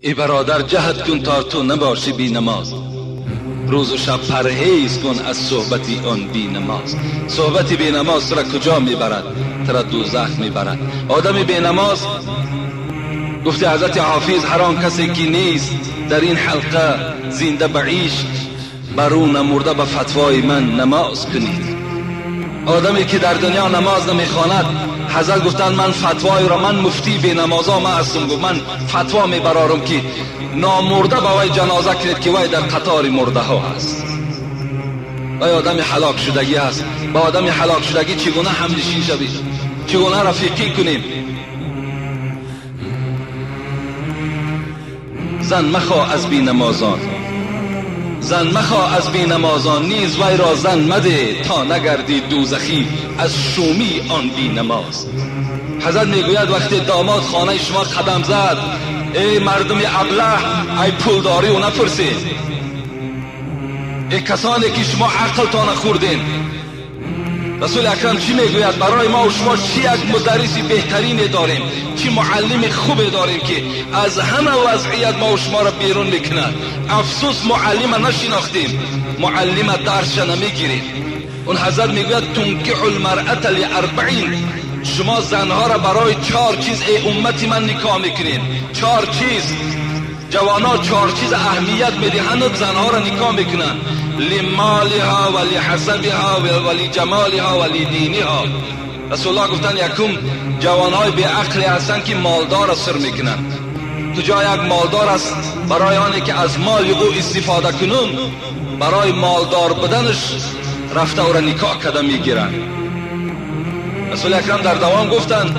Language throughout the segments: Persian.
ای برادر جهد کن تا تو نباشی بی نماز، روز و شب پرهیز کن از صحبتی آن بی نماز. صحبتی بی نماز تو را کجا میبرد؟ تو را دوزخ میبرد. آدم بی نماز، گفته حضرت حافظ، هر آن کسی که نیست در این حلقه زنده بعیش، بر او نمرده به فتوای من نماز کنید. آدمی که در دنیا نماز نمیخواند، حضرت گفتن من فتوای را، من مفتی بی نمازا ما هستم، گفت من فتوا میبرارم که نامرده با وی جنازه کنید که وی در قطار مرده ها هست. وی آدم هلاک شدگی هست. با آدم هلاک شدگی چگونه همنشین شوید؟ چگونه رفیقی کنیم؟ زن مخواه از بی نمازان، زن مخواه از بی نمازان، نیز وی را زن مده تا نگردی دوزخی از شومی آن بی نماز. حضرت میگوید وقتی داماد خانه شما قدم زد، ای مردم ابله، ای پولداری و نپرسید، ای کسانی که شما عقل تا نخوردین. رسول اکرم چی میگوید؟ برای ما و شما چی یک مدرسی بهترین داریم، چی معلم خوبی داریم که از همه وضعیت ما و شما را بیرون میکند. افسوس معلم نشناختیم، معلم درس نمیگیریم. اون حضرت میگوید تنکح المرأة لاربعین، شما زنها را برای 4 چیز ای امتی من نکاح میکنین. 4 چیز، جوانا 4 چیز اهمیت میدهند، زنها را نکاح میکنن: لمالها و لحسبها و لجمالها و لدینها. رسول الله گفتن یکم جوانهای بی عقلی هستند که مالدار را سر میکنن. کجا یک مالدار است برای آنی که از مال او استفاده کنن، برای مالدار بدنش رفته او را نکاح کرده میگیرن. رسول اکرم در دوام گفتند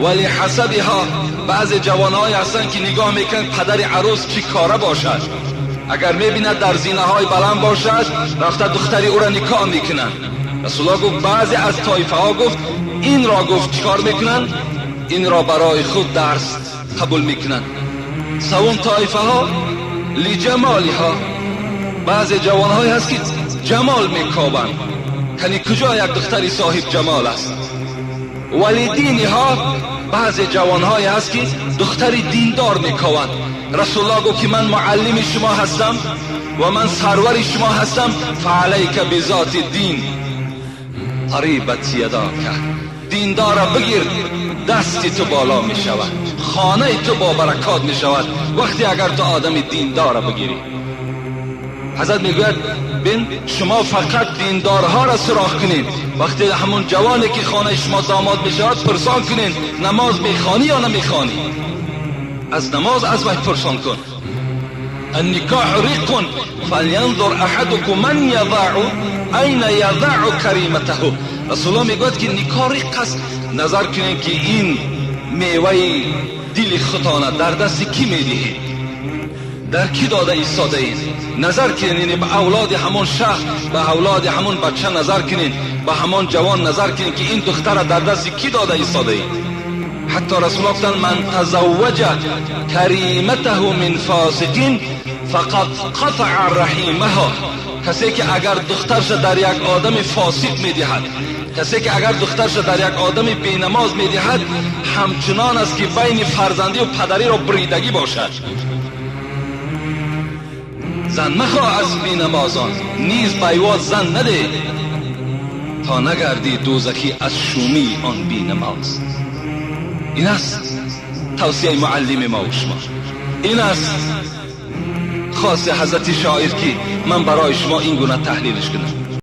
ولی حسبها، بعضی جوانهای هستند که نگاه میکنند پدر عروس چی کاره باشد، اگر میبیند در زینه های بلند باشد رفته دختری او را نکاح میکنند. رسول الله گفت بعضی از طایفه ها گفت این را گفت چیکار میکنند؟ این را برای خود درس قبول میکنند. سوم طایفه ها لجمالها، بعضی جوانهای هست که جمال میکوبند، یعنی کجا یک دختری صاحب جمال است. ولی دینها، بعضی جوانهای هست که دختری دیندار میکوند. رسول الله گفت که من معلم شما هستم و من سرور شما هستم، فعلیک بذات دین قریبت یداک، دیندار بگیر دستی تو بالا می شود، خانه تو با برکات می شود وقتی اگر تو آدم دیندار بگیری. حضرت میگوید بین شما فقط دیندارها را سراغ کنید. وقتی همون جوانی که خانه شما داماد می شود پرسان کنید نماز میخوانی یا نمیخوانی. از نماز از وقت پرسان کن. النکاح ریق فلینظر احدکم من یضع این یضع کریمته. رسول الله میگوید که نکاح ریق است. نظر کنید که این میوه دل خودتان در دست کی میدهید؟ در کی داده ایستاده اید؟ نظر کنید به اولاد همون شخص، به اولاد همون بچه نظر کنید، به همون جوان نظر کنید که این دختر در دست کی داده ایستاده اید. حتی رسول الله گفتند من تزوج کریمته من فاسق فقط قطع رحیمها. کسی که اگر دخترش در یک آدم فاسق میدهد، کسی که اگر دخترش در یک آدم بینماز میدهد، همچنان است که بین فرزندی و پدری را بریدگی باشد. زن مخواه از بینمازان، نیز بیوات زن نده تا نگردی دوزخی از شومی آن بینماز. این است توصیه معلم ما و شما. این است خاص حضرت شاعر که من برای شما این گونه تحلیلش کنم.